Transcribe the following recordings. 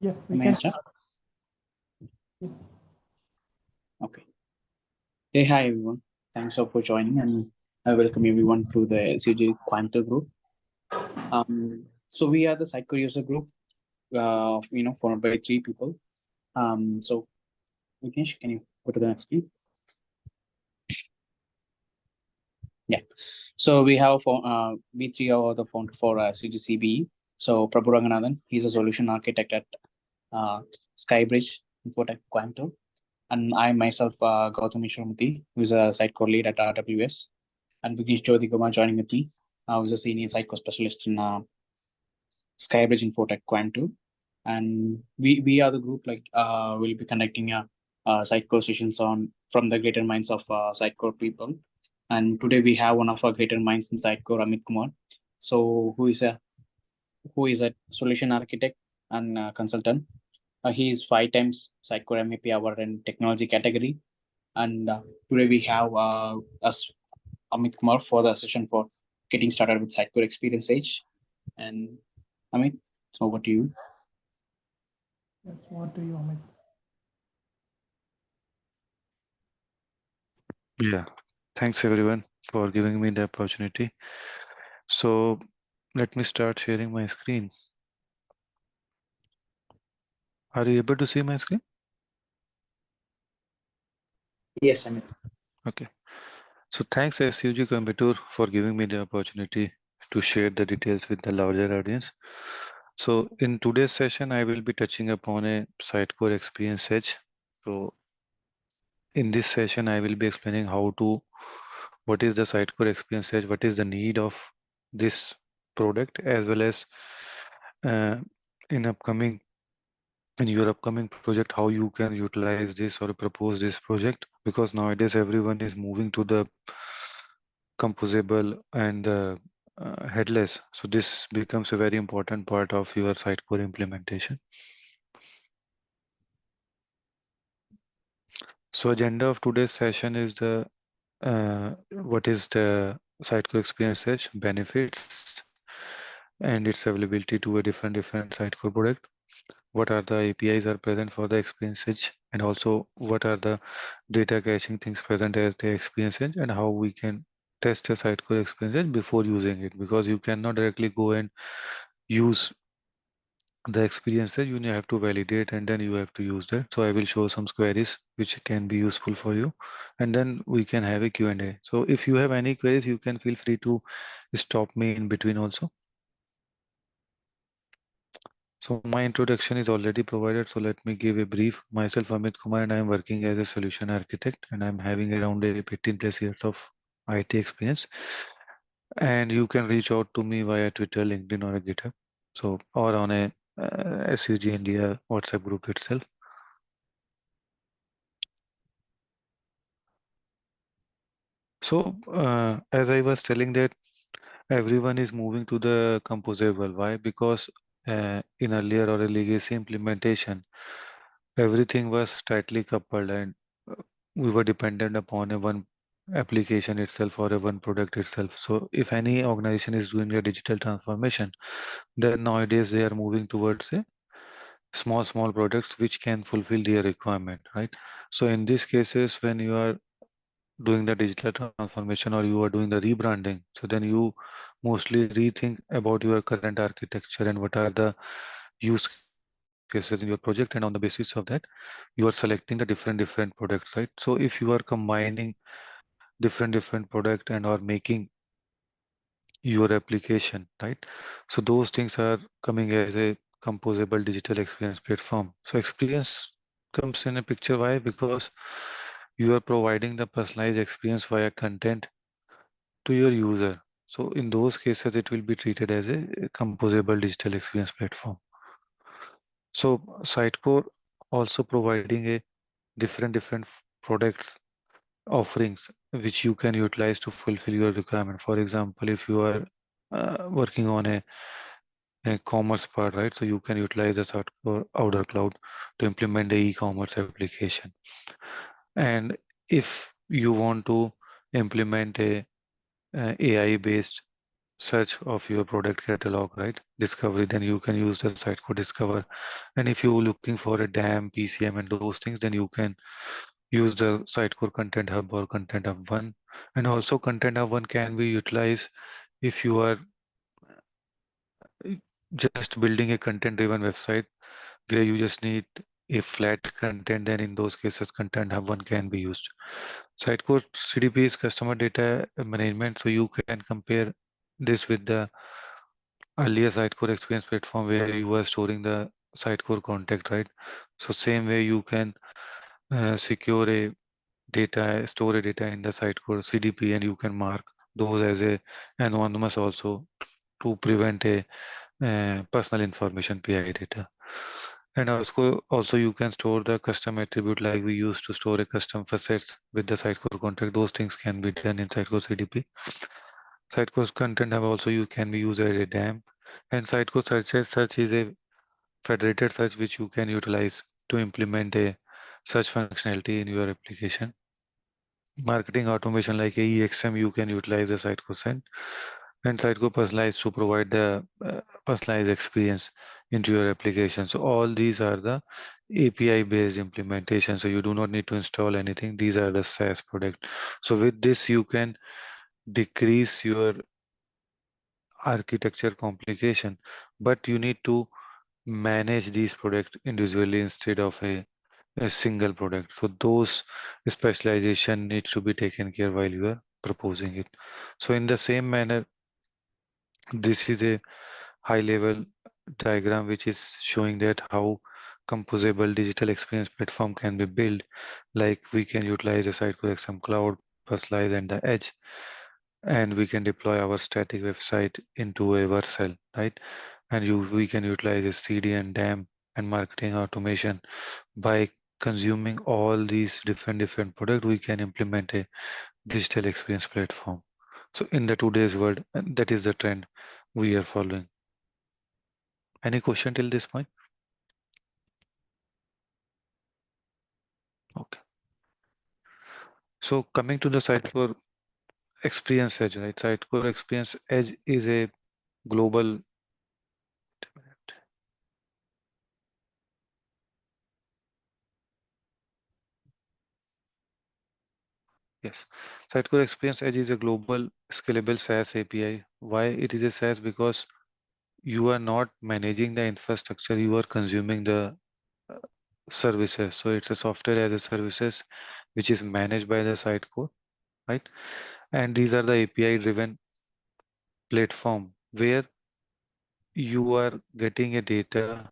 Yeah, we May I can start? start. Okay. Hey, hi everyone. Thanks for joining, and I welcome everyone to the CG Quanta group. So we are the Sitecore user group, formed by 3 people. So Vignesh, can you go to the next screen? Yeah. So we three are the founder for CGCBE. So Prabhu Ranganathan, he's a solution architect at uh, Skybridge Infotech Quantum. And I myself, Gautam Mishramati, who is a Sitecore lead at RWS. And Vignesh Jyoti Kumar joining with me, who's a senior Sitecore specialist in Skybridge Infotech Quantum. And we are the group we'll be conducting Sitecore sessions on from the greater minds of Sitecore people. And today we have one of our greater minds in Sitecore, Amit Kumar. So who is a solution architect and consultant. He is 5 times Sitecore MVP award in technology category. And today we have us Amit Kumar for the session for getting started with Sitecore Experience Edge. And Amit, so over to you. That's what do you, Amit? Yeah, thanks everyone for giving me the opportunity. So let me start sharing my screen. Are you able to see my screen? Yes, Amit. Okay. So thanks SUG Coimbatore for giving me the opportunity to share the details with the larger audience. So in today's session, I will be touching upon a Sitecore Experience Edge. So in this session, I will be explaining what is the Sitecore Experience Edge, what is the need of this product, as well as uh, in your upcoming project, how you can utilize this or propose this project, because nowadays everyone is moving to the composable and headless. So this becomes a very important part of your Sitecore implementation. So agenda of today's session is what is the Sitecore Experience Edge benefits and its availability to a different Sitecore product. What are the APIs are present for the Experience Edge, and also what are the data caching things present as the Experience Edge, and how we can test a Sitecore Experience Edge before using it, because you cannot directly go and use the experience Edge. You have to validate and then you have to use that. So I will show some queries which can be useful for you, and then we can have a Q&A. So if you have any queries, you can feel free to stop me in between also. So my introduction is already provided. So let me give a brief. Myself, Amit Kumar, and I am working as a solution architect, and I'm having around 15 plus years of IT experience. And you can reach out to me via Twitter, LinkedIn, or a GitHub. So, or on a SUG India WhatsApp group itself. So, as I was telling that everyone is moving to the composable. Why? Because in earlier or a legacy implementation, everything was tightly coupled, and we were dependent upon a one application itself or a one product itself. So if any organization is doing a digital transformation, then nowadays they are moving towards a small products which can fulfill their requirement, right? So in these cases, when you are doing the digital transformation or you are doing the rebranding, so then you mostly rethink about your current architecture and what are the use cases in your project, and on the basis of that you are selecting the different products, right? So if you are combining different product and are making your application, right? So those things are coming as a composable digital experience platform. So experience comes in a picture. Why? Because you are providing the personalized experience via content to your user. So in those cases, it will be treated as a composable digital experience platform. So Sitecore also providing a different products offerings which you can utilize to fulfill your requirement. For example, if you are working on a commerce part, right? So you can utilize the Sitecore Outer Cloud to implement the e-commerce application. And if you want to implement a AI-based search of your product catalog, right? Discovery, then you can use the Sitecore Discover. And if you're looking for a DAM, PCM, and those things, then you can use the Sitecore Content Hub or Content Hub 1. And also Content Hub 1 can be utilized if you are just building a content-driven website where you just need a flat content, then in those cases, Content Hub 1 can be used. Sitecore CDP is customer data management, so you can compare this with the earlier Sitecore Experience platform where you were storing the Sitecore contact, right? So same way you can secure a data, store a data in the Sitecore CDP, and you can mark those as a anonymous also to prevent a personal information PI data. And also you can store the custom attribute like we used to store a custom facets with the Sitecore contact. Those things can be done in Sitecore CDP. Sitecore content have also you can be used as a DAM. And Sitecore search is a federated search which you can utilize to implement a search functionality in your application. Marketing automation like EXM, you can utilize the Sitecore Send and Sitecore Personalize to provide the personalized experience into your application. So all these are the API based implementation. So you do not need to install anything. These are the SaaS product. So with this, you can decrease your architecture complication, but you need to manage these products individually instead of a single product. So those specialization needs to be taken care while you are proposing it. So in the same manner, this is a high level diagram which is showing that how composable digital experience platform can be built. Like we can utilize a Sitecore XM Cloud, Personalize, and the Edge, and we can deploy our static website into a Vercel, right? And we can utilize a CD and DAM and marketing automation. By consuming all these different products, we can implement a digital experience platform. So in the today's world, and that is the trend we are following. Any question till this point? Okay. So coming to the Sitecore Experience Edge, right? Sitecore Experience Edge is a global. Yes, Sitecore Experience Edge is a global scalable SaaS API. Why it is a SaaS? Because you are not managing the infrastructure, you are consuming the services. So it's a software as a services which is managed by the Sitecore, right? And these are the API driven platform where you are getting a data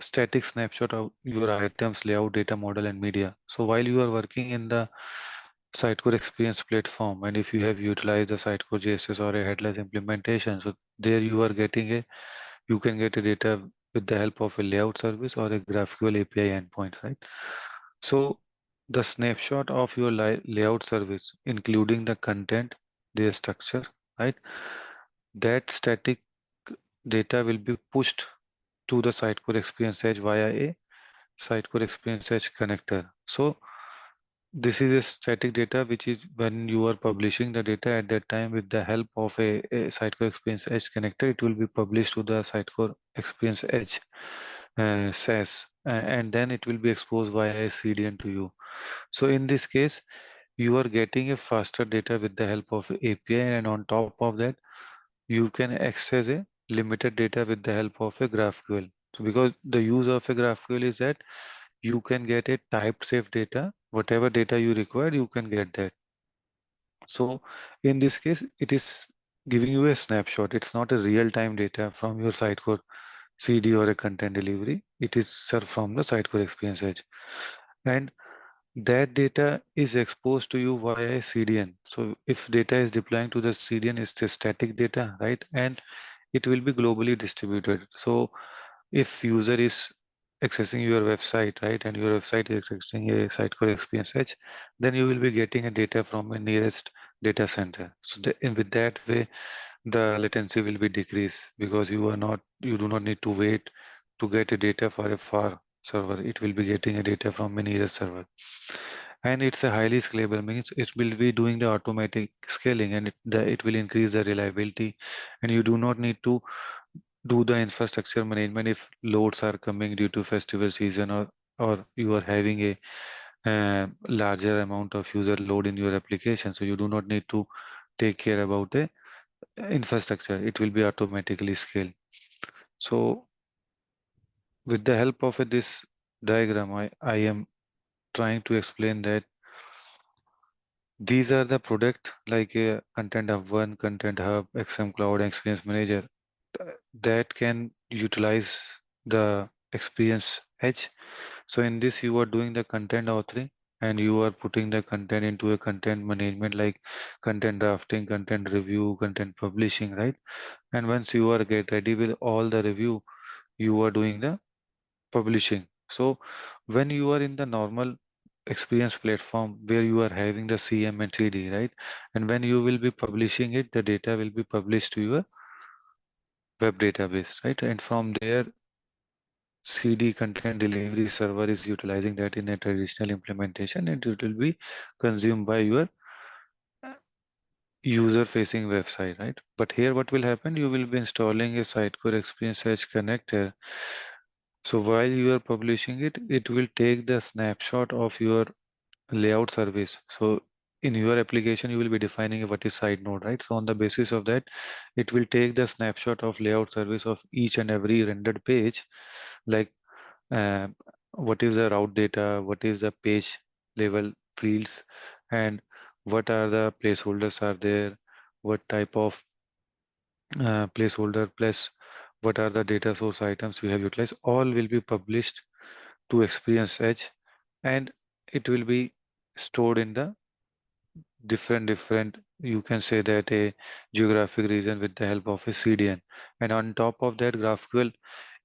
static snapshot of your items, layout, data model, and media. So while you are working in the Sitecore Experience platform, and if you have utilized the Sitecore JSS or a headless implementation, so there you are getting you can get a data with the help of a layout service or a graphical API endpoint, right? So the snapshot of your layout service, including the content, their structure, right? That static data will be pushed to the Sitecore Experience Edge via a Sitecore Experience Edge connector. So this is a static data which is when you are publishing the data at that time with the help of a Sitecore Experience Edge connector, it will be published to the Sitecore Experience Edge SaaS, and then it will be exposed via a CDN to you. So in this case, you are getting a faster data with the help of API, and on top of that, you can access a limited data with the help of a GraphQL. So because the use of a GraphQL is that you can get a typed safe data, whatever data you require, you can get that. So in this case, it is giving you a snapshot. It's not a real-time data from your Sitecore CD or a content delivery. It is served from the Sitecore Experience Edge. And that data is exposed to you via CDN. So if data is deploying to the CDN, it's a static data, right? And it will be globally distributed. So if user is accessing your website, right, and your website is accessing a Sitecore Experience Edge, then you will be getting a data from a nearest data center. So with that way, the latency will be decreased because you do not need to wait to get a data for a far server. It will be getting a data from a nearest server. and it's a highly scalable, means it will be doing the automatic scaling, and it will increase the reliability, and you do not need to do the infrastructure management if loads are coming due to festival season, or you are having a larger amount of user load in your application. So you do not need to take care about the infrastructure. It will be automatically scaled. So with the help of this diagram, I am trying to explain that these are the product like a Content Hub 1, Content Hub, XM Cloud, Experience Manager that can utilize the Experience Edge. So in this, you are doing the content authoring, and you are putting the content into a content management like content drafting, content review, content publishing, right? And once you are get ready with all the review, you are doing the publishing. So when you are in the normal experience platform where you are having the CM and CD, right? And when you will be publishing it, the data will be published to your web database, right? And from there, CD content delivery server is utilizing that in a traditional implementation, and it will be consumed by your user facing website, right? But here what will happen, you will be installing a Sitecore Experience Edge connector. So while you are publishing it, it will take the snapshot of your layout service. So in your application, you will be defining what is site node, right? So on the basis of that, it will take the snapshot of layout service of each and every rendered page, like uh, what is the route data, what is the page level fields, and what are the placeholders are there, what type of placeholder plus what are the data source items we have utilized, all will be published to Experience Edge, and it will be stored in the different, you can say that a geographic region with the help of a CDN. And on top of that, GraphQL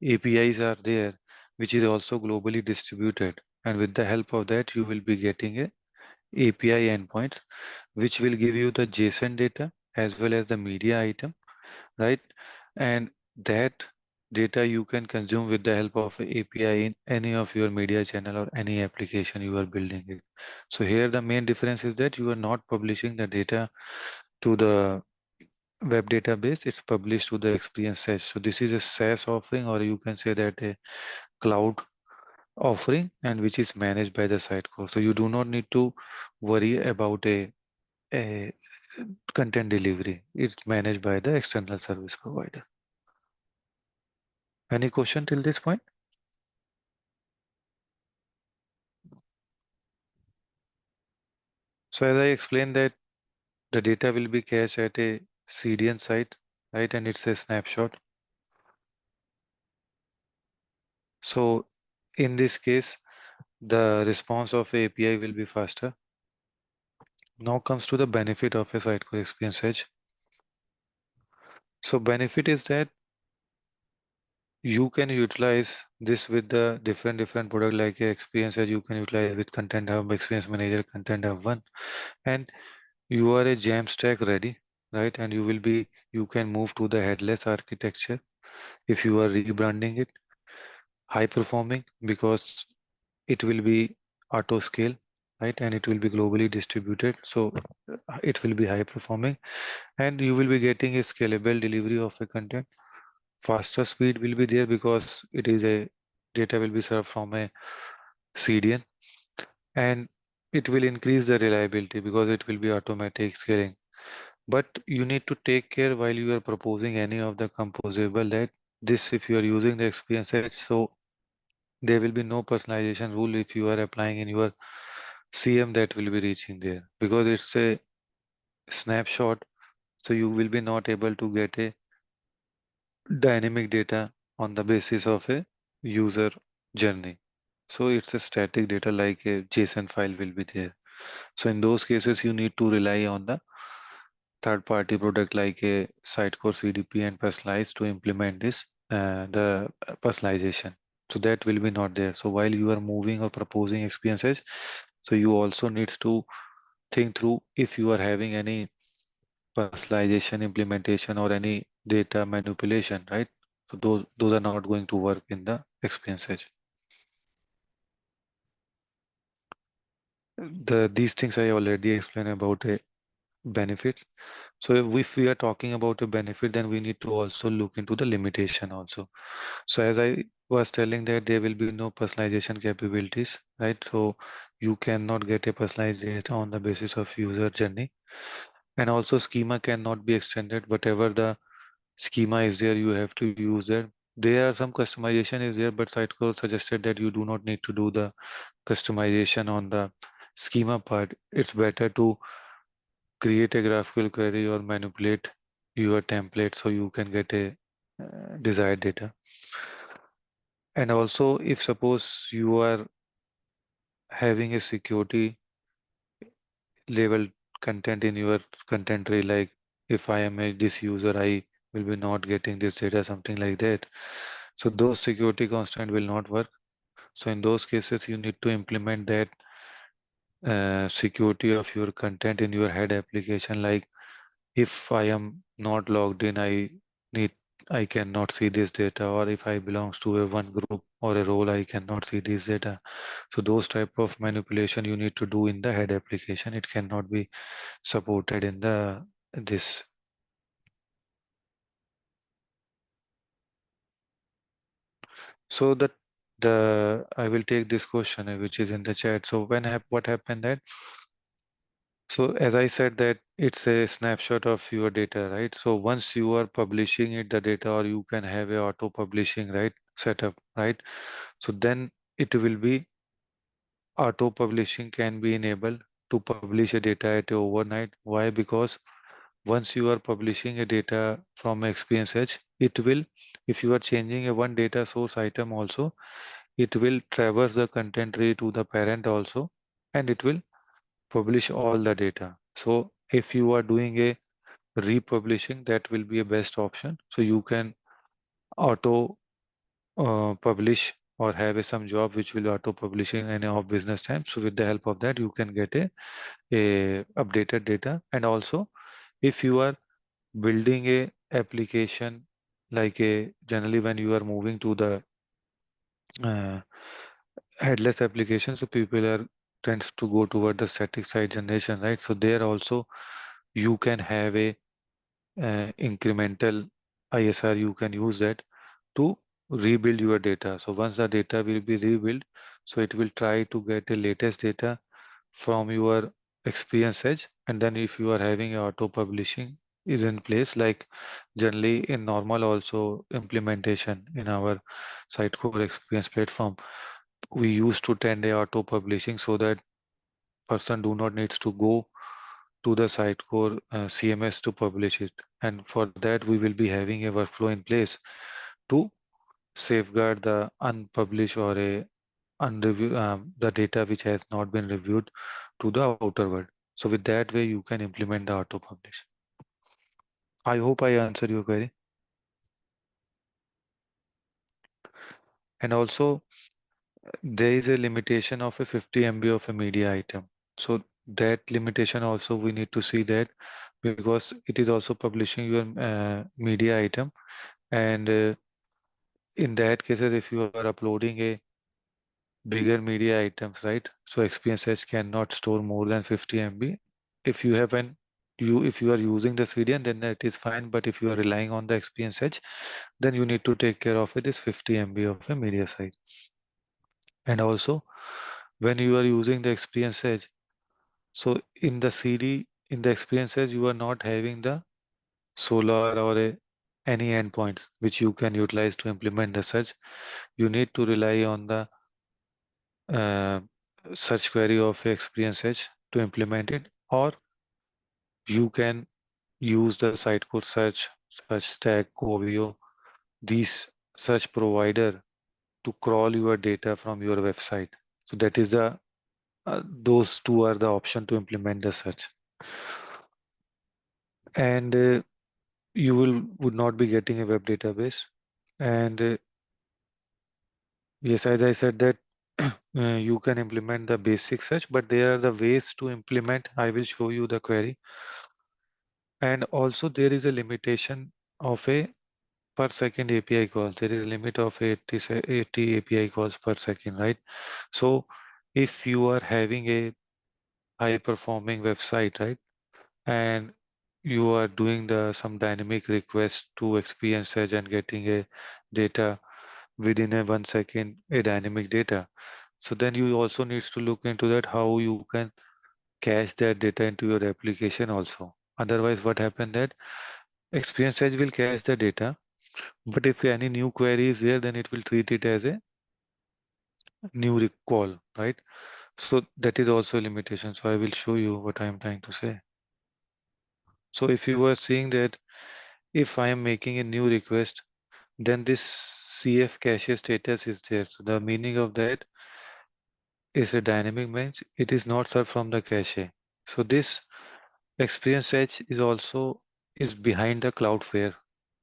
APIs are there, which is also globally distributed. And with the help of that, you will be getting a API endpoint, which will give you the JSON data as well as the media item, right? And that data you can consume with the help of a API in any of your media channel or any application you are building it. So here the main difference is that you are not publishing the data to the web database, it's published to the Experience Edge. So this is a SaaS offering, or you can say that a cloud offering, and which is managed by the Sitecore. So you do not need to worry about a content delivery. It's managed by the external service provider. Any question till this point? So as I explained that the data will be cached at a CDN site, right? And it's a snapshot. So in this case, the response of API will be faster. Now comes to the benefit of a Sitecore Experience Edge. So benefit is that you can utilize this with the different product like a Experience Edge. You can utilize with Content Hub, Experience Manager, Content Hub 1, and you are a Jamstack ready, right? And you can move to the headless architecture if you are rebranding it, high performing, because it will be auto scale, right? And it will be globally distributed. So it will be high performing, and you will be getting a scalable delivery of a content. Faster speed will be there because it is a data will be served from a CDN, and it will increase the reliability because it will be automatic scaling. But you need to take care while you are proposing any of the composable that this, if you are using the Experience Edge, so there will be no personalization rule if you are applying in your CM that will be reaching there because it's a snapshot. So you will be not able to get a dynamic data on the basis of a user journey. So it's a static data like a JSON file will be there. So in those cases, you need to rely on the third party product like a Sitecore CDP and Personalize to implement this the personalization. So that will be not there. So while you are moving or proposing experiences, so you also need to think through if you are having any personalization implementation or any data manipulation, right? So those are not going to work in the experience edge. these things I already explained about a benefit. So if we are talking about a benefit, then we need to also look into the limitation also. So as I was telling that there will be no personalization capabilities, right? So you cannot get a personalized data on the basis of user journey. And also schema cannot be extended. Whatever the schema is there, you have to use that. There are some customization is there, but Sitecore suggested that you do not need to do the customization on the schema part. It's better to create a graphical query or manipulate your template so you can get a desired data. And also, if suppose you are having a security level content in your content tree, like if I am this user, I will be not getting this data, something like that. So those security constant will not work. So in those cases, you need to implement that security of your content in your head application. Like if I am not logged in, need I cannot see this data, or if I belongs to a one group or a role, I cannot see this data. So those type of manipulation you need to do in the head application. It cannot be supported in the this. So that the I will take this question which is in the chat. So what happened that, so as I said that it's a snapshot of your data, right? So once you are publishing it, the data, or you can have a auto publishing, right, setup, right? So then it will be auto publishing can be enabled to publish a data at a overnight. Why? Because once you are publishing a data from Experience Edge, it will, if you are changing a one data source item also, it will traverse the content tree to the parent also, and it will publish all the data. So if you are doing a republishing, that will be a best option. So you can auto publish or have some job which will auto publishing in off business time. So with the help of that, you can get a updated data. And also, if you are building a application, like a generally when you are moving to the uh, headless application, so people are tends to go toward the static site generation, right? So there also you can have a incremental ISR. You can use that to rebuild your data. So once the data will be rebuilt, so it will try to get the latest data from your Experience Edge. And then if you are having a auto publishing is in place, like generally in normal also implementation in our Sitecore Experience platform, we used to tend a auto publishing so that person do not needs to go to the Sitecore CMS to publish it. And for that, we will be having a workflow in place to safeguard the unpublished or a unreview the data which has not been reviewed to the outer world. So with that way, you can implement the auto publish. I hope I answered your query. And also, there is a limitation of a 50 MB of a media item. So that limitation also we need to see that, because it is also publishing your media item. And in that cases, if you are uploading a bigger media items, right? So Experience Edge cannot store more than 50 MB. If you have an if you are using the CDN, then that is fine. But if you are relying on the Experience Edge, then you need to take care of it is 50 MB of a media size. And also, when you are using the Experience Edge, so in the CD, in the Experience Edge, you are not having the Solar or any endpoints which you can utilize to implement the search. You need to rely on the uh, search query of Experience Edge to implement it, or you can use the Sitecore search, search stack, Covio, these search provider to crawl your data from your website. So that is the those two are the option to implement the search. And you would not be getting a web database. And yes, as I said that you can implement the basic search, but there are the ways to implement. I will show you the query. And also there is a limitation of a per second API calls. There is a limit of 80 API calls per second, right? So if you are having a high performing website, right? And you are doing some dynamic request to Experience Edge and getting a data within a 1 second, a dynamic data. So then you also needs to look into that how you can cache that data into your application also. Otherwise, what happened that Experience Edge will cache the data, but if any new query is there, then it will treat it as a new recall, right? So that is also a limitation. So I will show you what I am trying to say. So if you were seeing that if I am making a new request, then this CF cache status is there. So the meaning of that is a dynamic means it is not served from the cache. So this Experience Edge is also is behind the Cloudflare,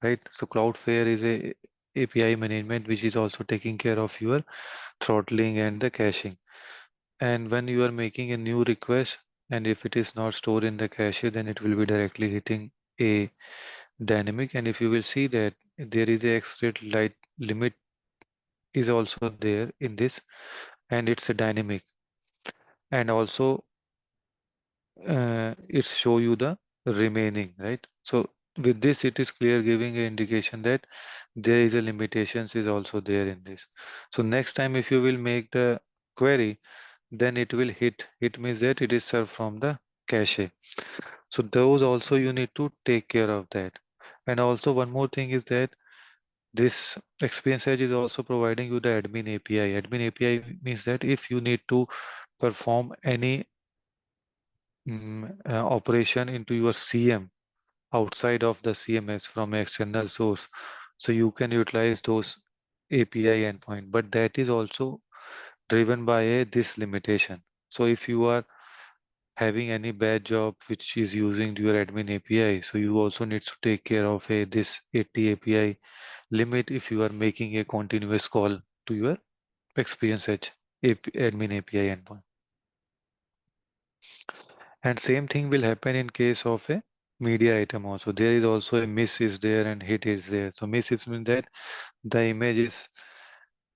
right? So Cloudflare is a API management which is also taking care of your throttling and the caching. And when you are making a new request, and if it is not stored in the cache, then it will be directly hitting a dynamic. And if you will see that there is a X rate light limit is also there in this, and it's a dynamic. And also it show you the remaining, right? So with this, it is clear giving an indication that there is a limitations is also there in this. So next time if you will make the query, then it will hit. It means that it is served from the cache. So those also you need to take care of that. And also one more thing is that this Experience Edge is also providing you the admin API. Admin API means that if you need to perform any operation into your CM outside of the CMS from external source, so you can utilize those API endpoint. But that is also driven by this limitation. So if you are having any bad job which is using your admin API, so you also need to take care of this 80 API limit if you are making a continuous call to your Experience Edge admin API endpoint. And same thing will happen in case of a media item also. There is also a miss is there and hit is there. So miss is mean that the image is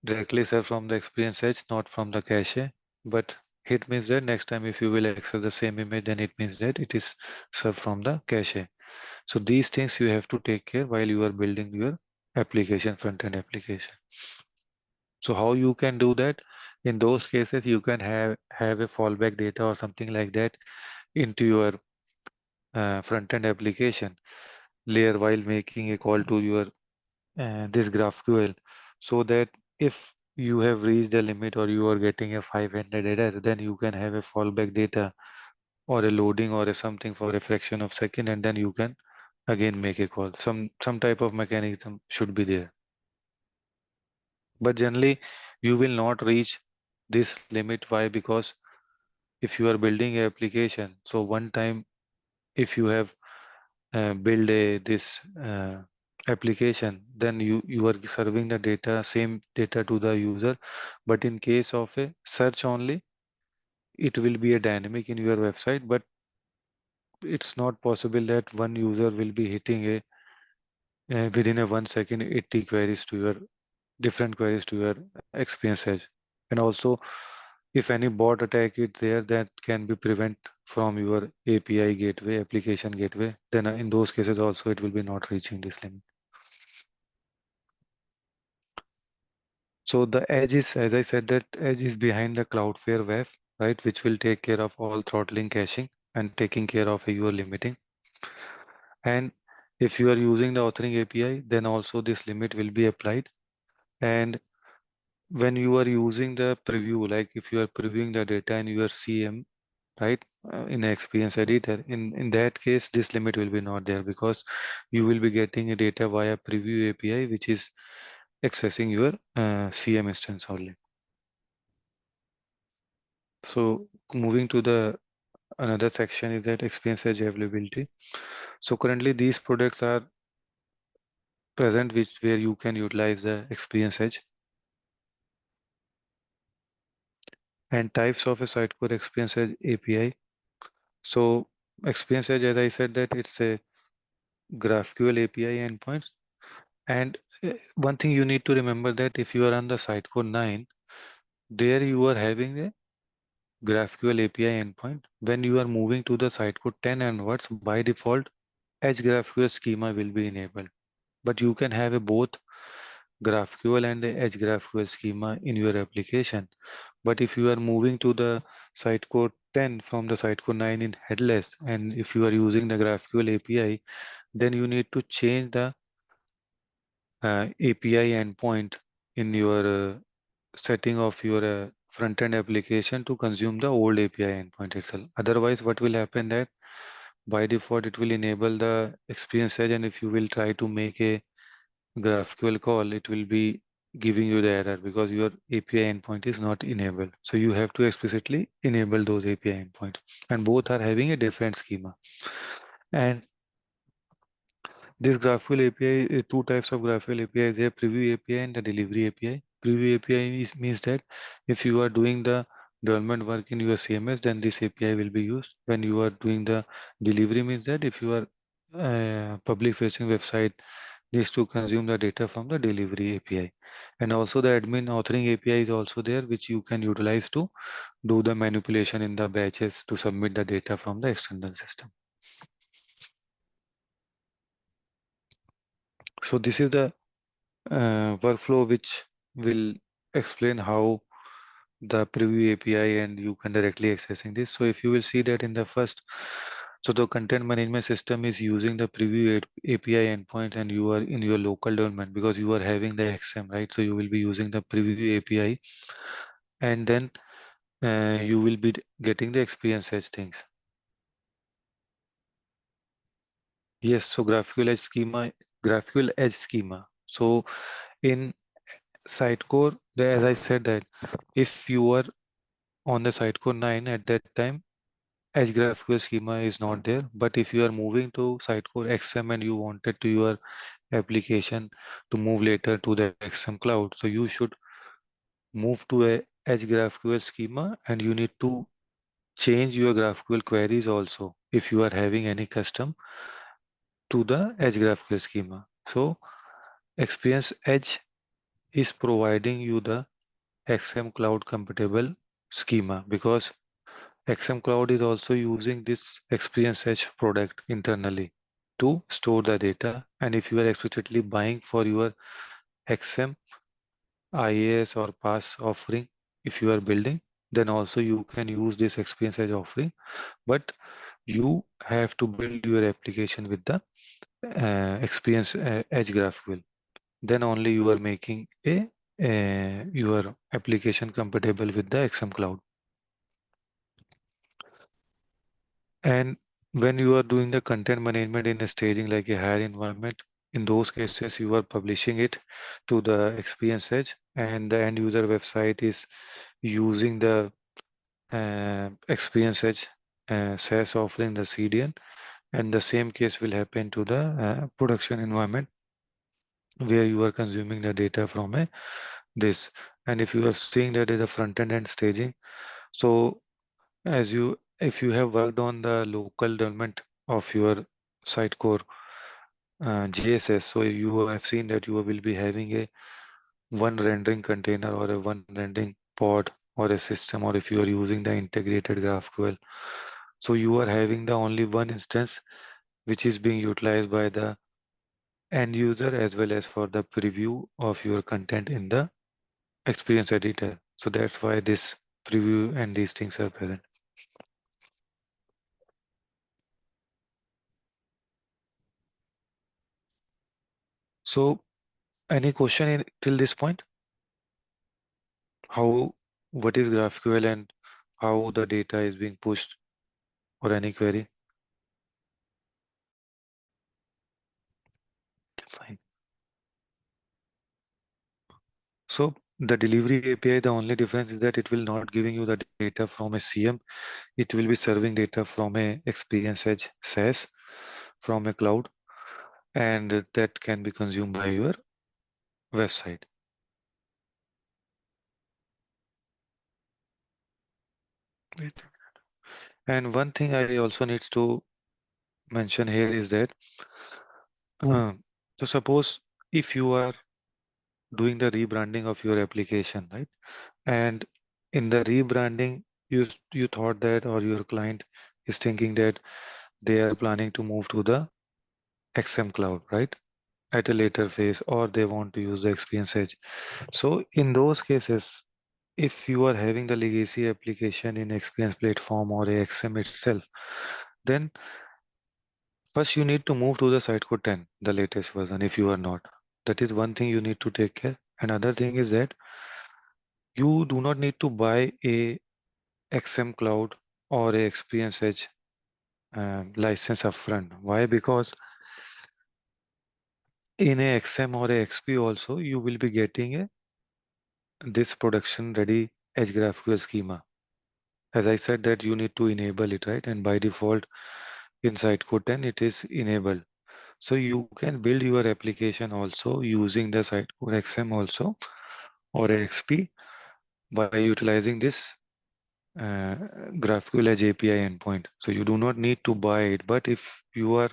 directly served from the Experience Edge, not from the cache. But hit means that next time if you will access the same image, then it means that it is served from the cache. So these things you have to take care while you are building your application, front-end application. So how you can do that? In those cases, you can have a fallback data or something like that into your front-end application layer while making a call to your this GraphQL, so that if you have reached a limit or you are getting a 500 error, then you can have a fallback data or a loading or a something for a fraction of second, and then you can again make a call. Some type of mechanism should be there. But generally, you will not reach this limit. Why? Because if you are building an application, so one time if you have build this application, then you are serving the data, same data to the user. But in case of a search only, it will be a dynamic in your website, but it's not possible that one user will be hitting within a 1 second 80 queries to your different queries to your Experience Edge. And also, if any bot attack is there, that can be prevent from your API gateway, application gateway, then in those cases also it will be not reaching this limit. So the edge is, as I said, that edge is behind the Cloudflare web, right, which will take care of all throttling, caching, and taking care of your limiting. And if you are using the authoring API, then also this limit will be applied. And when you are using the preview, like if you are previewing the data in your CM, right, in Experience Editor, in that case, this limit will be not there because you will be getting a data via preview API, which is accessing your CM instance only. So moving to the another section is that Experience Edge availability. So currently these products are present which where you can utilize the Experience Edge. And types of a Sitecore Experience Edge API. So Experience Edge, as I said, that it's a GraphQL API endpoints. And one thing you need to remember that if you are on the Sitecore 9, there you are having a GraphQL API endpoint. When you are moving to the Sitecore 10 onwards, by default, Edge GraphQL schema will be enabled. But you can have a both GraphQL and the Edge GraphQL schema in your application. But if you are moving to the Sitecore 10 from the Sitecore 9 in headless, and if you are using the GraphQL API, then you need to change the API endpoint in your setting of your front-end application to consume the old API endpoint itself. Otherwise, what will happen that by default it will enable the Experience Edge, and if you will try to make a GraphQL call, it will be giving you the error because your API endpoint is not enabled. So you have to explicitly enable those API endpoints, and both are having a different schema. And this GraphQL API, two types of GraphQL APIs, there preview API and the delivery API. Preview API means that if you are doing the development work in your CMS, then this API will be used. When you are doing the delivery means that if you are public facing website needs to consume the data from the delivery API. And also the admin authoring API is also there, which you can utilize to do the manipulation in the batches to submit the data from the external system. So this is the workflow which will explain how the preview API and you can directly accessing this. So if you will see that in the first, so the content management system is using the preview API endpoint, and you are in your local development because you are having the XM, right? So you will be using the preview API, and then you will be getting the experience edge things. Yes, so GraphQL Edge schema. So in Sitecore, as I said that if you are on the Sitecore 9 at that time, Edge GraphQL schema is not there. But if you are moving to Sitecore XM and you wanted to your application to move later to the XM cloud, so you should move to a Edge GraphQL schema, and you need to change your GraphQL queries also if you are having any custom to the Edge GraphQL schema. So Experience Edge is providing you the XM Cloud compatible schema because XM Cloud is also using this Experience Edge product internally to store the data. And if you are explicitly buying for your XM, IAS or PAS offering, if you are building, then also you can use this Experience Edge offering. But you have to build your application with the Experience Edge GraphQL. Then only you are making your application compatible with the XM Cloud. And when you are doing the content management in a staging like a higher environment, in those cases you are publishing it to the Experience Edge, and the end user website is using the Experience Edge SaaS offering, the CDN, and the same case will happen to the production environment where you are consuming the data from this. And if you are seeing that is the front end and staging, so if you have worked on the local development of your Sitecore GSS, so you have seen that you will be having a one rendering container or a one rendering pod or a system, or if you are using the integrated GraphQL, so you are having the only one instance which is being utilized by the end user as well as for the preview of your content in the experience editor. So that's why this preview and these things are present. So any question till this point? What is GraphQL and how the data is being pushed, or any query? Fine. So the delivery API, the only difference is that it will not giving you the data from a CM. It will be serving data from a Experience Edge SaaS from a cloud, and that can be consumed by your website. Wait. And one thing I also needs to mention here is that so suppose if you are doing the rebranding of your application, right? And in the rebranding, you thought that, or your client is thinking that they are planning to move to the XM cloud, right? At a later phase, or they want to use the Experience Edge. So in those cases, if you are having the legacy application in Experience Platform or AXM itself, then first you need to move to the Sitecore 10, the latest version, if you are not. That is one thing you need to take care. Another thing is that you do not need to buy a XM Cloud or a Experience Edge license upfront. Why? Because in a XM or a XP also, you will be getting this production ready Edge GraphQL schema. As I said that you need to enable it, right? And by default inside Code 10, it is enabled. So you can build your application also using the Sitecore XM also or XP by utilizing this uh, GraphQL Edge API endpoint. So you do not need to buy it. But if you are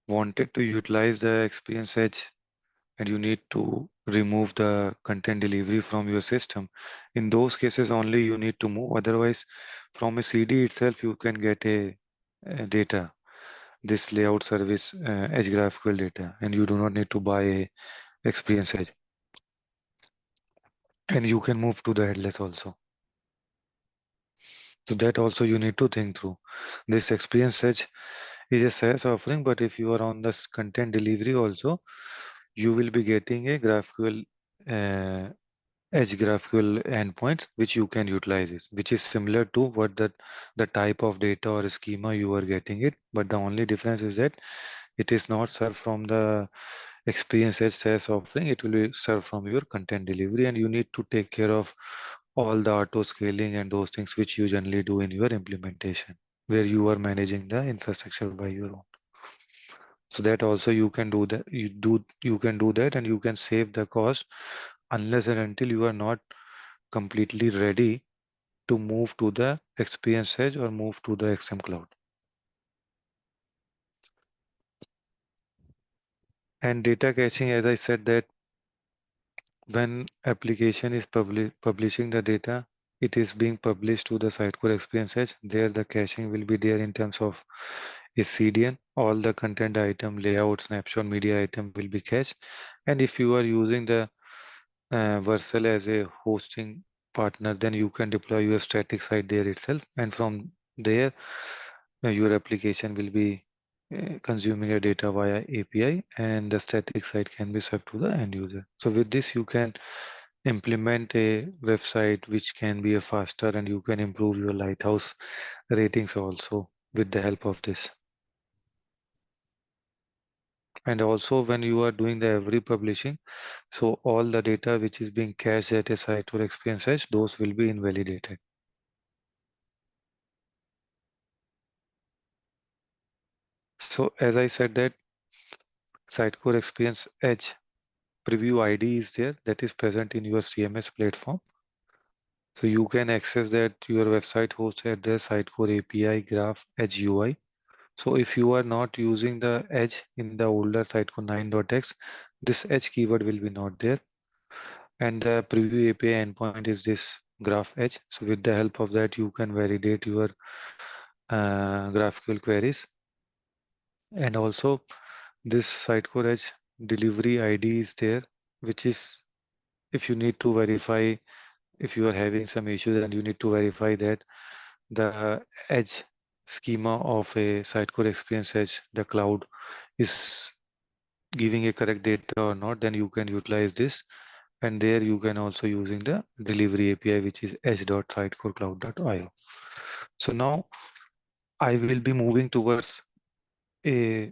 wanted to utilize the Experience Edge and you need to remove the content delivery from your system, in those cases only you need to move. Otherwise, from a CD itself, you can get a data, this layout service, Edge GraphQL data, and you do not need to buy a Experience Edge. And you can move to the headless also. So that also you need to think through. This Experience Edge is a SaaS offering, but if you are on this content delivery also, you will be getting a GraphQL Edge GraphQL endpoints which you can utilize it, which is similar to what the type of data or schema you are getting it. But the only difference is that it is not served from the Experience Edge SaaS offering. It will be served from your content delivery, and you need to take care of all the auto scaling and those things which you generally do in your implementation, where you are managing the infrastructure by your own. So that also you can do that. You can do that, and you can save the cost unless and until you are not completely ready to move to the Experience Edge or move to the XM Cloud. And data caching, as I said, that when application is publishing the data, it is being published to the Sitecore Experience Edge. There the caching will be there in terms of a CDN. All the content item, layout, snapshot, media item will be cached. And if you are using the Vercel as a hosting partner, then you can deploy your static site there itself. And from there, your application will be consuming your data via API, and the static site can be served to the end user. So with this, you can implement a website which can be a faster, and you can improve your lighthouse ratings also with the help of this. And also when you are doing the every publishing, so all the data which is being cached at a site or Experience Edge, those will be invalidated. So as I said that Sitecore Experience Edge preview ID is there, that is present in your CMS platform. So you can access that your website host address, Sitecore API, Graph, Edge UI. So if you are not using the Edge in the older Sitecore 9.x, this Edge keyword will be not there. And the preview API endpoint is this Graph Edge. So with the help of that, you can validate your GraphQL queries. And also this Sitecore Edge delivery ID is there, which is if you need to verify, if you are having some issues and you need to verify that the edge schema of a Sitecore Experience Edge, the cloud, is giving a correct data or not, then you can utilize this. And there you can also using the delivery API, which is edge.sitecorecloud.io. So now I will be moving towards a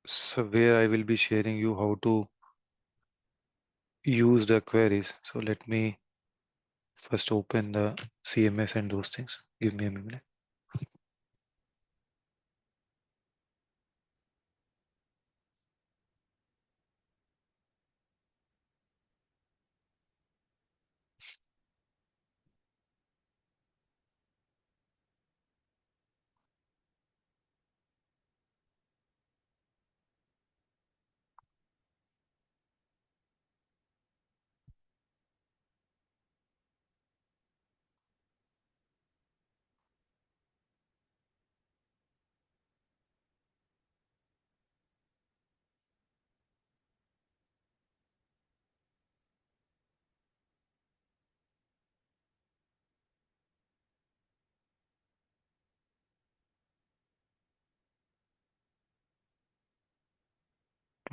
so where I will be sharing you how to use the queries. So let me first open the CMS and those things. Give me a minute.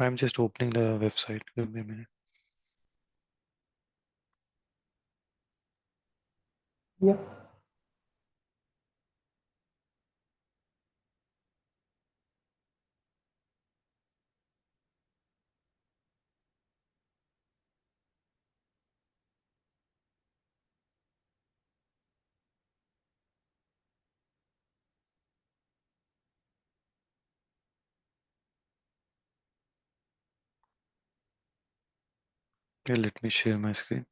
I'm just opening the website. Give me a minute. Yeah. Okay, let me share my screen.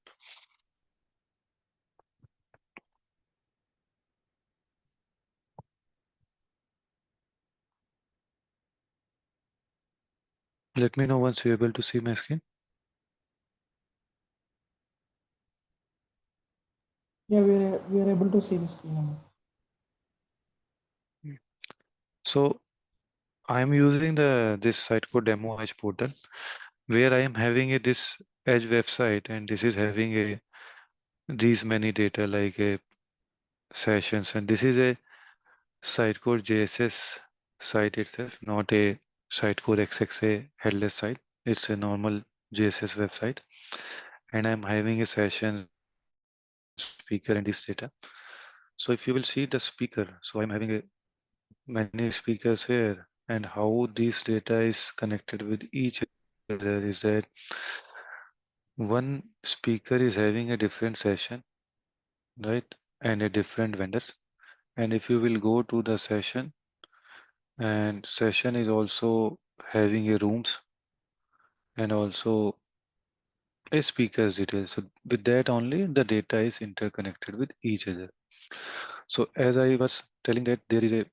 Let me know once you're able to see my screen. Yeah, we are able to see the screen, Amit. So I'm using this Sitecore Demo Edge portal, where I am having this Edge website, and this is having these many data like sessions, and this is a Sitecore JSS site itself, not a Sitecore XXA headless site. It's a normal JSS website, and I'm having a session speaker and this data. So if you will see the speaker, so I'm having many speakers here, and how this data is connected with each other is that one speaker is having a different session, right, and a different vendors. And if you will go to the session, and session is also having a rooms and also a speaker's details. So with that only the data is interconnected with each other. So as I was telling that there is a,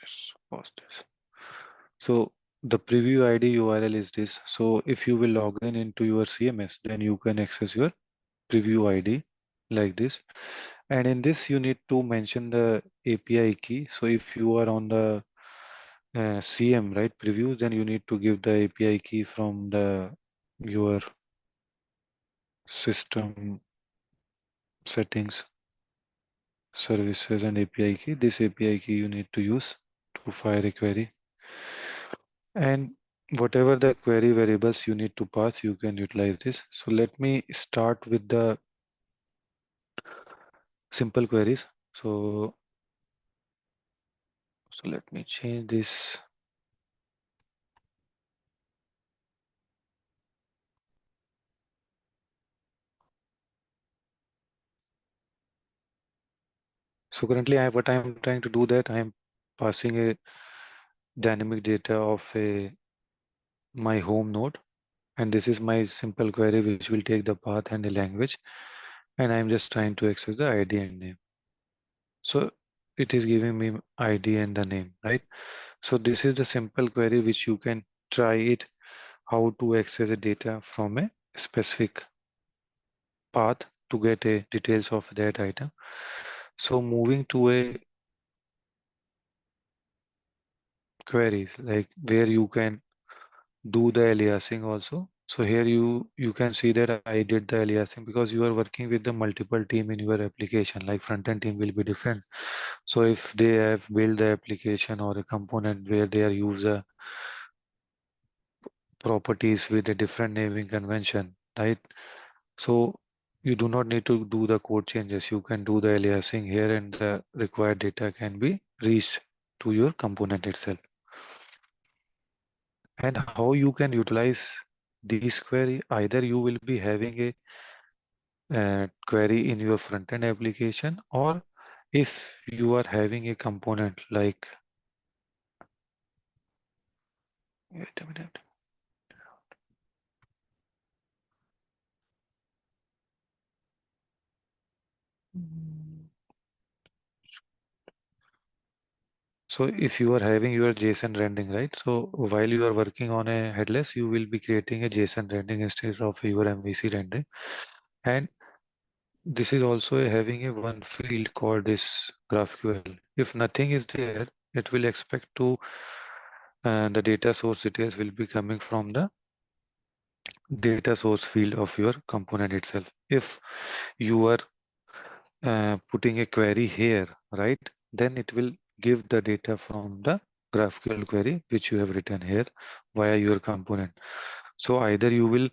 let's pause this. So the preview ID URL is this. So if you will log in into your CMS, then you can access your preview ID like this. And in this, you need to mention the API key. So if you are on the CM, right, preview, then you need to give the API key from the your system settings, services and API key. This API key you need to use to fire a query. And whatever the query variables you need to pass, you can utilize this. So let me start with the simple queries. So let me change this. So currently what I'm trying to do that I'm passing a dynamic data of my home node, and this is my simple query which will take the path and the language, and I'm just trying to access the ID and name. So it is giving me ID and the name, right? So this is the simple query which you can try it how to access the data from a specific path to get a details of that item. So moving to a queries like where you can do the aliasing also. So here you can see that I did the aliasing because you are working with the multiple team in your application, like front-end team will be different. So if they have built the application or a component where they are user properties with a different naming convention, right? So you do not need to do the code changes. You can do the aliasing here and the required data can be reached to your component itself. And how you can utilize these query, either you will be having a query in your front-end application, or if you are having a component like, wait a minute. So if you are having your JSON rendering, right? So while you are working on a headless, you will be creating a JSON rendering instead of your MVC rendering. And this is also having a one field called this GraphQL. If nothing is there, it will expect to the data source details will be coming from the data source field of your component itself. If you are putting a query here, right, then it will give the data from the GraphQL query which you have written here via your component. So either you will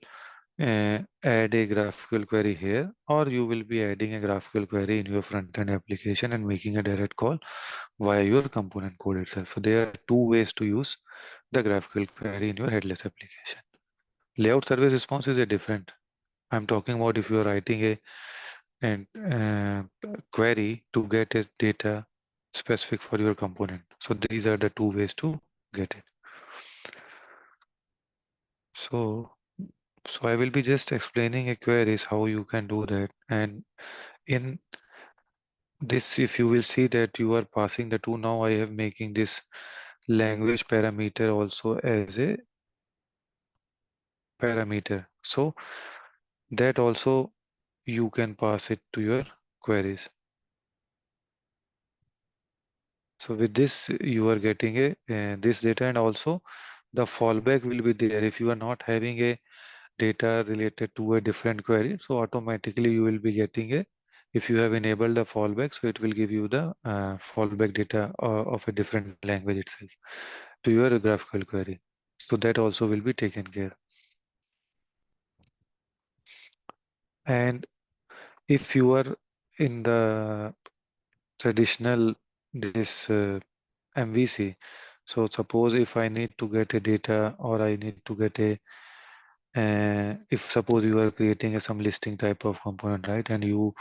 add a GraphQL query here, or you will be adding a GraphQL query in your front-end application and making a direct call via your component code itself. So there are two ways to use the GraphQL query in your headless application. Layout service response is a different. I'm talking about if you are writing a and query to get a data specific for your component. So these are the two ways to get it. So I will be just explaining a queries how you can do that. And in this, if you will see that you are passing the two, now I am making this language parameter also as a parameter. So that also you can pass it to your queries. So with this, you are getting a this data, and also the fallback will be there. If you are not having a data related to a different query, so automatically you will be getting a, if you have enabled the fallback, so it will give you the fallback data of a different language itself to your graphical query. So that also will be taken care. And if you are in the traditional this MVC, so suppose if I need to get a data, or I need to get a if suppose you are creating some listing type of component, right, and you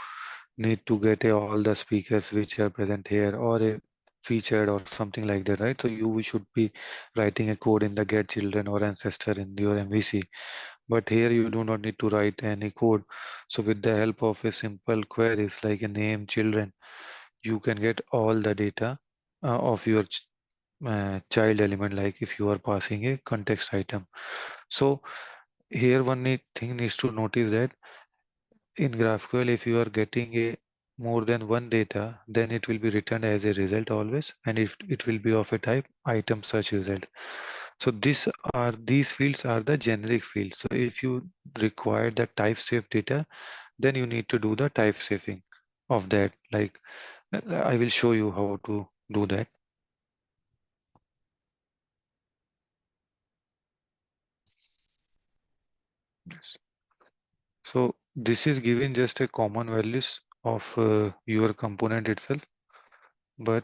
need to get all the speakers which are present here, or a featured or something like that, right? So you should be writing a code in the get children or ancestor in your MVC, but here you do not need to write any code. So with the help of a simple queries like a name children, you can get all the data of your child element, like if you are passing a context item. So here thing needs to notice that in GraphQL, if you are getting a more than one data, then it will be returned as a result always, and if it will be of a type item search result. So these fields are the generic fields. So if you require the type safe data, then you need to do the type safing of that. Like I will show you how to do that. Yes. So this is giving just a common values of your component itself, but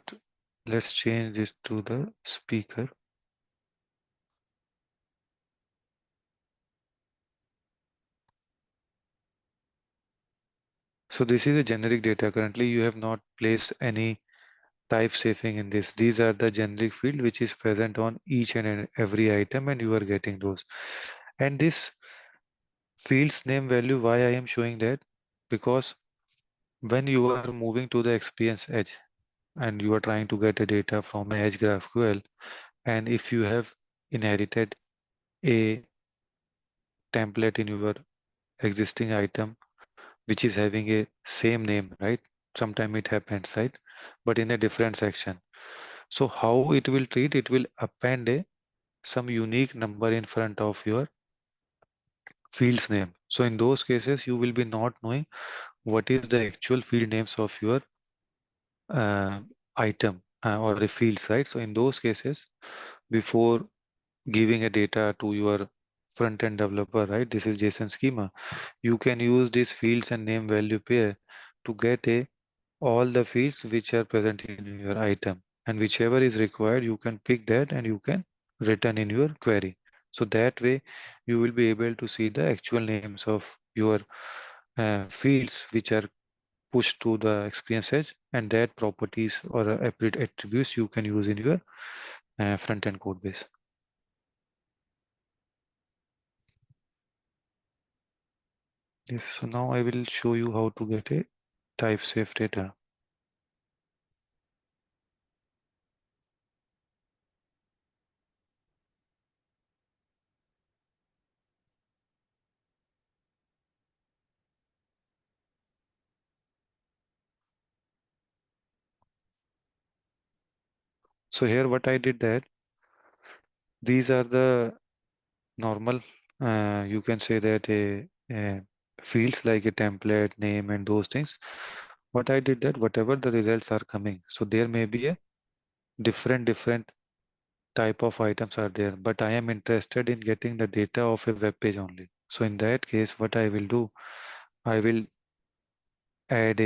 let's change this to the speaker. So this is a generic data. Currently, you have not placed any type safing in this. These are the generic field which is present on each and every item, and you are getting those. And this field's name value, why I am showing that? Because when you are moving to the Experience Edge and you are trying to get a data from a Edge GraphQL, and if you have inherited a template in your existing item which is having a same name, right? Sometime it happens, right? But in a different section. So how it will treat, it will append some unique number in front of your field's name. So in those cases, you will be not knowing what is the actual field names of your uh, item or the fields, right? So in those cases, before giving a data to your front-end developer, right? This is JSON schema. You can use these fields and name value pair to get all the fields which are present in your item, and whichever is required, you can pick that and you can return in your query. So that way you will be able to see the actual names of your fields which are pushed to the experience edge, and that properties or attributes you can use in your front-end code base. Yes, so now I will show you how to get a type safe data. So here what I did that, these are the normal, you can say that a fields like a template, name, and those things. What I did that whatever the results are coming, so there may be a different type of items are there, but I am interested in getting the data of a web page only. So in that case, what I will do, I will add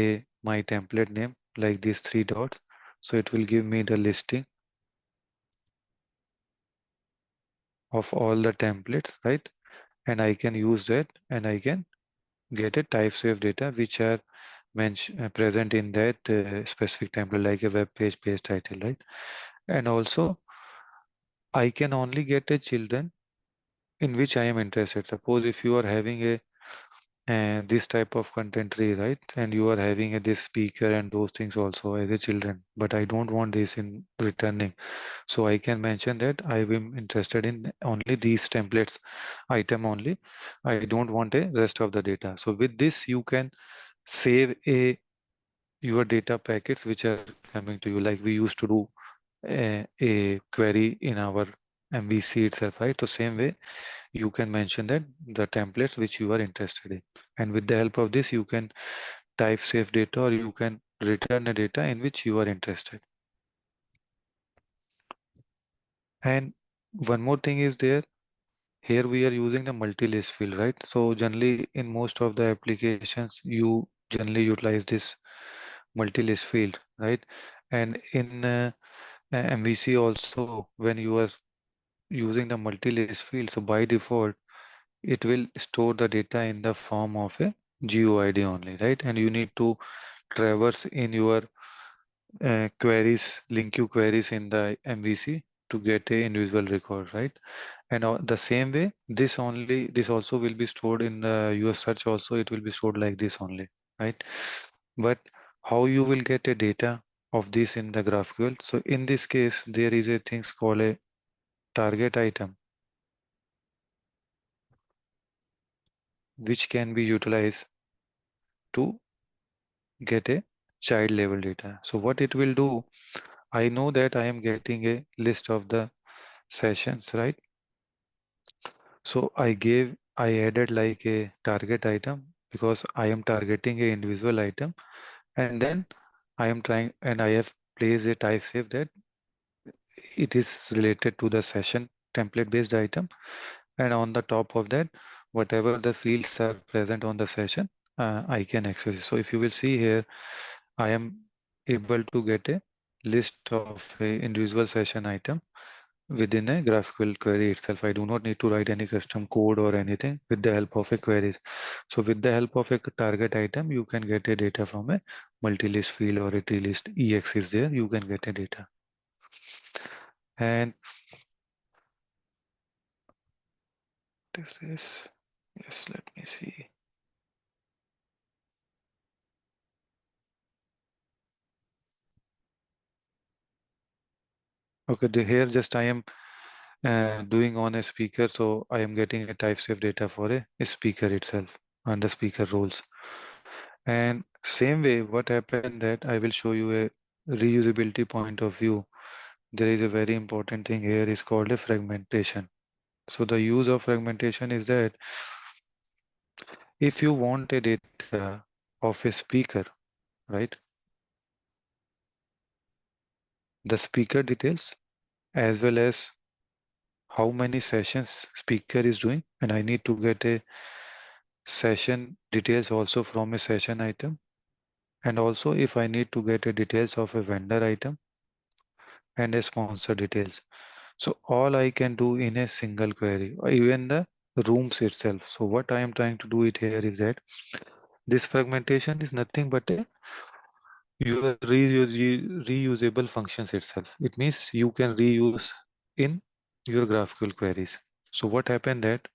my template name like these three dots. So it will give me the listing of all the templates, right? And I can use that and I can get a type safe data which are present in that specific template, like a web page title, right? And also I can only get a children in which I am interested. Suppose if you are having a this type of content tree, right? And you are having a this speaker and those things also as a children, but I don't want this in returning. So I can mention that I am interested in only these templates item only. I don't want a rest of the data. So with this, you can save your data packets which are coming to you, like we used to do a query in our MVC itself, right? So same way you can mention that the templates which you are interested in, and with the help of this you can type safe data or you can return a data in which you are interested. And one more thing is there, here we are using the multi-list field, right? So generally in most of the applications you generally utilize this multi-list field, right? And in MVC also, when you are using the multi-list field, so by default it will store the data in the form of a GUID only, right? And you need to traverse in your queries, link you queries in the MVC to get a individual record, right? And the same way, this also will be stored in the US search also, it will be stored like this only, right? But how you will get a data of this in the GraphQL? So in this case, there is a things called a target item, which can be utilized to get a child level data. So what it will do, I know that I am getting a list of the sessions, right? So I added like a target item because I am targeting a individual item, and then I am trying and I have placed a type safe that it is related to the session template based item. And on the top of that, whatever the fields are present on the session, I can access it. So if you will see here, I am able to get a list of a individual session item within a graphical query itself. I do not need to write any custom code or anything with the help of a query. So with the help of a target item, you can get a data from a multi-list field or a tree-list EX is there, you can get a data. And what is this? Yes, let me see. Okay, here just I am doing on a speaker, so I am getting a type safe data for a speaker itself and the speaker roles. And same way, what happened that I will show you a reusability point of view. There is a very important thing here is called a fragmentation. So the use of fragmentation is that if you want a data of a speaker, right? The speaker details as well as how many sessions speaker is doing, and I need to get a session details also from a session item, and also if I need to get a details of a vendor item and a sponsor details. So all I can do in a single query, or even the rooms itself. So what I am trying to do it here is that this fragmentation is nothing but a your reusable functions itself. It means you can reuse in your graphical queries. So what happened that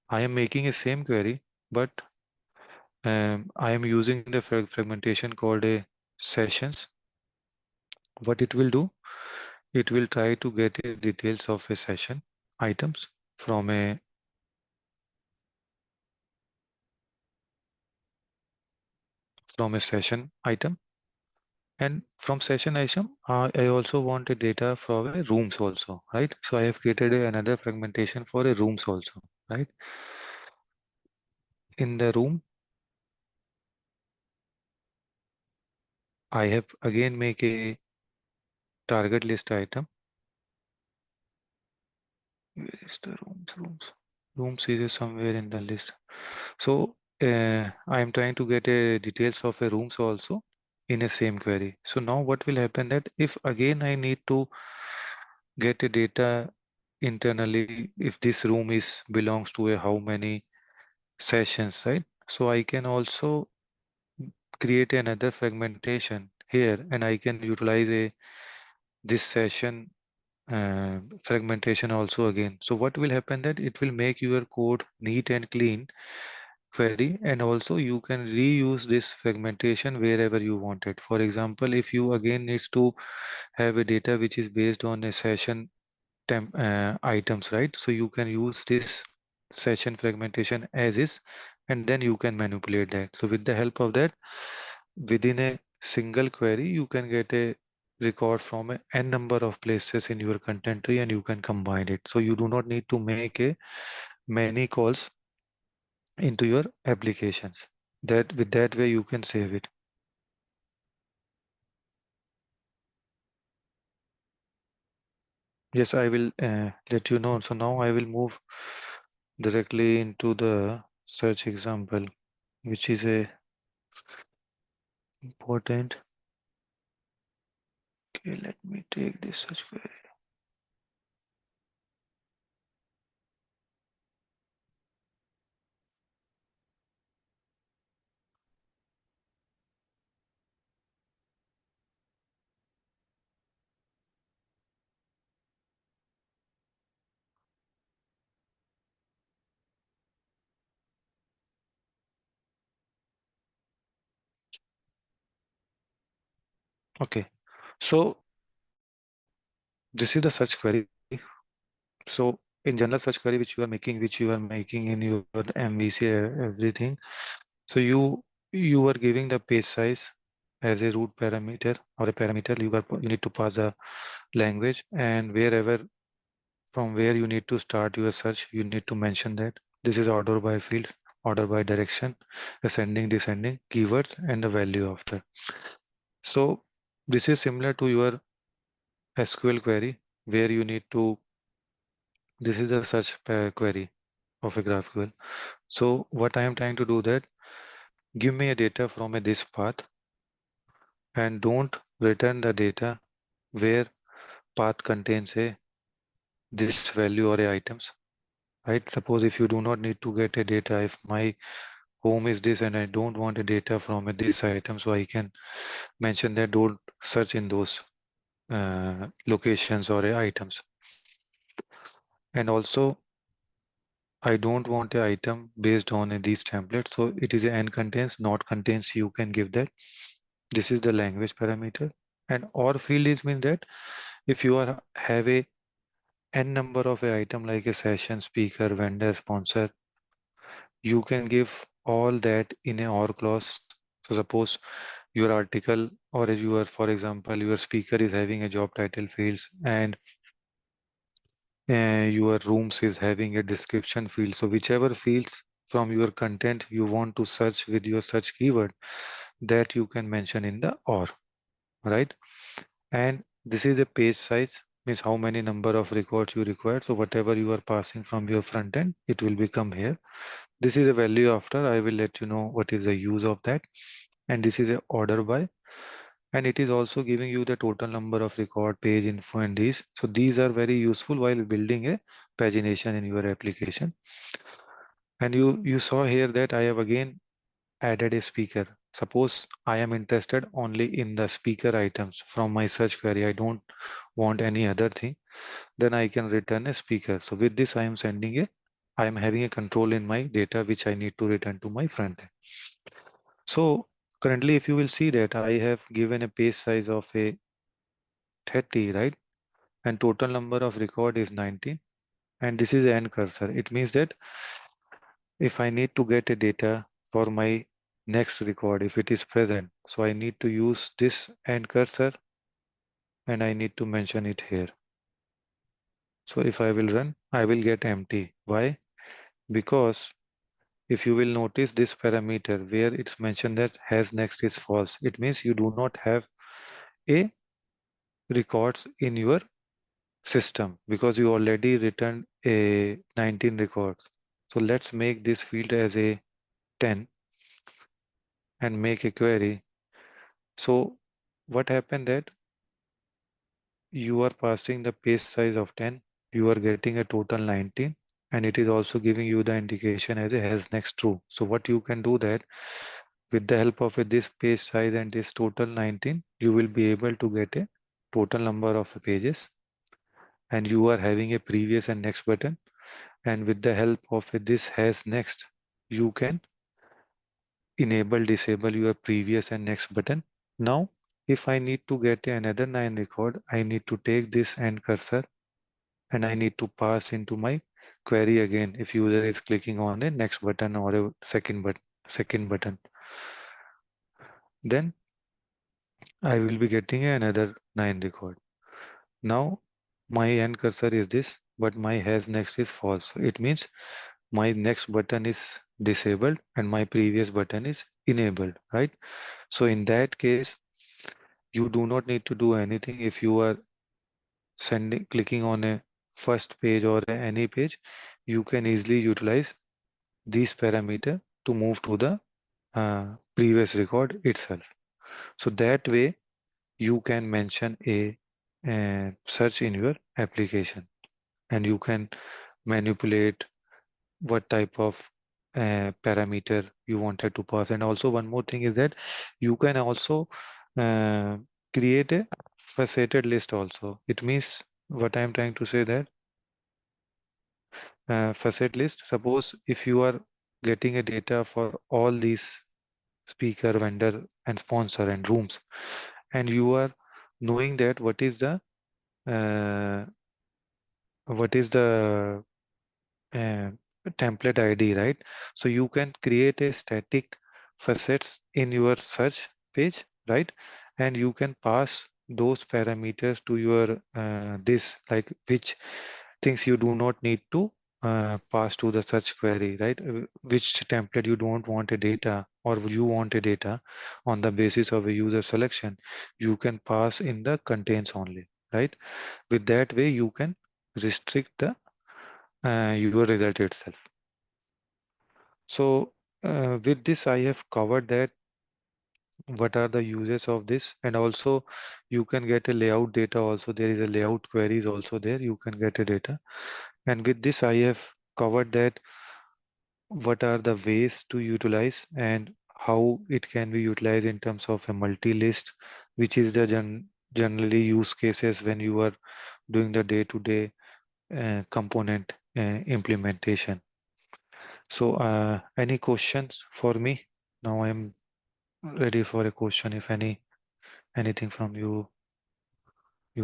I am making a same query, but I am using the fragmentation called a sessions. What it will do, it will try to get a details of a session items from a session item, and from session item I also want a data from a rooms also, right? So I have created another fragmentation for a rooms also, right? In the room I have again make a target list item, Where is the rooms? Rooms is somewhere in the list. So I am trying to get a details of a rooms also in a same query. So now what will happen that if again I need to get a data internally, if this room is belongs to a how many sessions, right? So I can also create another fragmentation here, and I can utilize a this session fragmentation also again. So what will happen that it will make your code neat and clean query, and also you can reuse this fragmentation wherever you want it. For example, if you again needs to have a data which is based on a session items, right? So you can use this session fragmentation as is, and then you can manipulate that. So with the help of that, within a single query, you can get a record from a n number of places in your content tree, and you can combine it. So you do not need to make a many calls into your applications. That with that way you can save it. Yes, I will let you know. So now I will move directly into the search example, which is a important. Okay, let me take this search query. Okay, so this is the search query. So in general search query which you are making in your MVC everything. So you are giving the page size as a root parameter or a parameter. You need to pass the language, and wherever from where you need to start your search, you need to mention that this is order by field, order by direction, ascending, descending, keywords, and the value after. So this is similar to your SQL query where you need to, this is a search query of a GraphQL. So what I am trying to do that, give me a data from a this path and don't return the data where path contains a this value or a items, right? Suppose if you do not need to get a data, if my home is this and I don't want a data from a this item, so I can mention that don't search in those locations or items. And also I don't want a item based on these templates, so it is a n contains, not contains, you can give that. This is the language parameter. And or field is mean that if you are have a n number of a item like a session, speaker, vendor, sponsor, you can give all that in a or clause. So suppose your article or your, for example, your speaker is having a job title fields, and your rooms is having a description field. So whichever fields from your content you want to search with your search keyword, that you can mention in the or, right? And this is a page size, means how many number of records you require. So whatever you are passing from your front end, it will become here. This is a value after. I will let you know what is the use of that. And this is a order by, and it is also giving you the total number of record, page info, and these. So these are very useful while building a pagination in your application. And you saw here that I have again added a speaker. Suppose I am interested only in the speaker items from my search query. I don't want any other thing. Then I can return a speaker. So with this, I am I am having a control in my data, which I need to return to my front end. So currently, if you will see that I have given a page size of a 30, right? And total number of record is 19. And this is an cursor. It means that if I need to get a data for my next record, if it is present, so I need to use this end cursor and I need to mention it here. So if I will run, I will get empty. Why? Because if you will notice this parameter where it's mentioned that has next is false, it means you do not have a records in your system because you already returned a 19 records. So let's make this field as a 10 and make a query. So what happened that you are passing the page size of 10, you are getting a total 19, and it is also giving you the indication as a has next true. So what you can do that with the help of this page size and this total 19, you will be able to get a total number of pages, and you are having a previous and next button, and with the help of this has next, you can enable disable your previous and next button. Now if I need to get another 9 record, I need to take this end cursor and I need to pass into my query again if user is clicking on a next button or a second button. Then I will be getting another 9 record. Now my end cursor is this, but my has next is false. So it means my next button is disabled and my previous button is enabled, right? So in that case, you do not need to do anything. If you are clicking on a first page or any page, you can easily utilize these parameter to move to the previous record itself. So that way you can mention a search in your application, and you can manipulate what type of parameter you wanted to pass. And also one more thing is that you can also uh, create a faceted list also. It means what I'm trying to say that facet list, suppose if you are getting a data for all these speaker, vendor and sponsor and rooms, and you are knowing that uh, what is the uh, template ID, right? So you can create a static facets in your search page, right? And you can pass those parameters to your this, like which things you do not need to pass to the search query, right? Which template you don't want a data, or you want a data on the basis of a user selection, you can pass in the contains only, right? With that way you can restrict the your result itself. So with this I have covered that what are the uses of this, and also you can get a layout data also. There is a layout queries also there, you can get a data. And with this I have covered that what are the ways to utilize and how it can be utilized in terms of a multi-list, which is the generally use cases when you are doing the day-to-day component implementation. So any questions for me? Now I'm ready for a question, if anything from your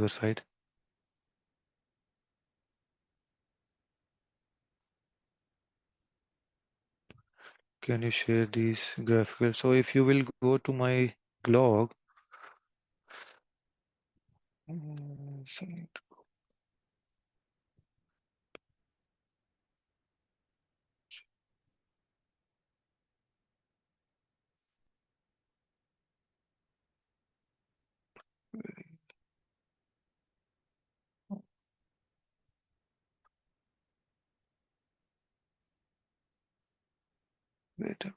side. Can you share these graphical? So if you will go to my blog, wait a minute.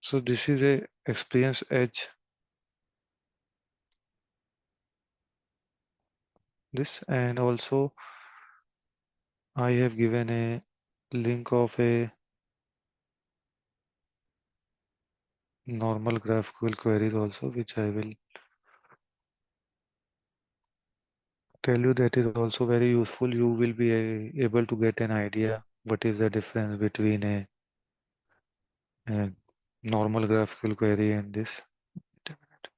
So this is a Experience Edge. This, and also I have given a link of a normal graphical queries also, which I will tell you that is also very useful. You will be able to get an idea what is the difference between a normal graphical query and this. Wait a minute.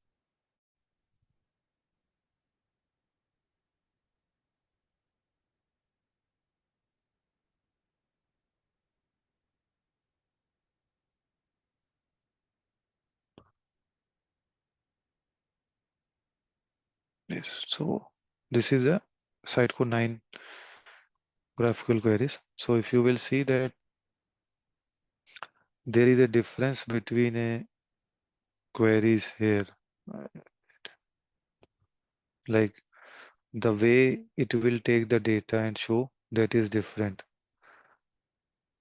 Yes. So this is a Sitecore 9 graphical queries. So if you will see that there is a difference between a queries here, uh, like the way it will take the data and show, that is different.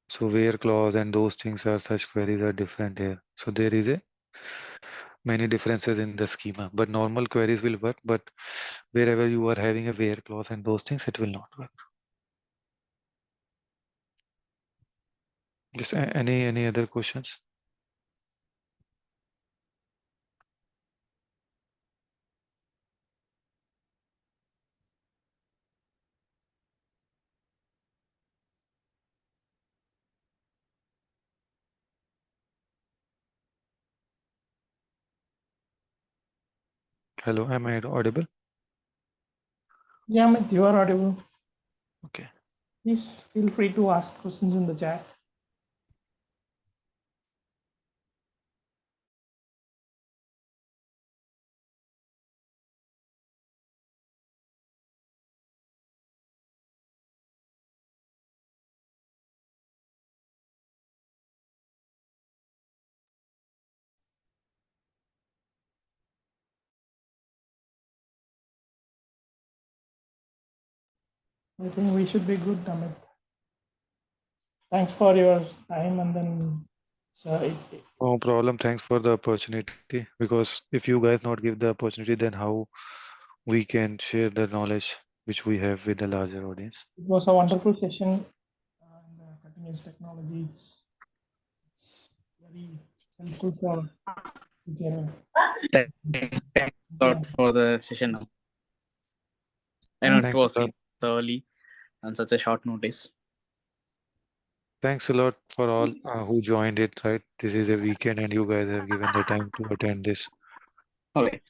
So where clause and those things are, such queries are different here. So there is a many differences in the schema, but normal queries will work, but wherever you are having a where clause and those things, it will not work. Just any other questions? Hello, am I audible? Yeah, Amit, you are audible. Okay. Please feel free to ask questions in the chat. I think we should be good, Amit. Thanks for your time, and then No problem. Thanks for the opportunity. Because if you guys not give the opportunity, then how we can share the knowledge which we have with the larger audience? it was a wonderful session. And cutting edge technology it's very helpful for future. Thanks a lot for the session now. I know it Thanks was a lot. early on such a short notice. Thanks a lot for all who joined it, right? This is a weekend and you guys have given the time to attend this. Okay.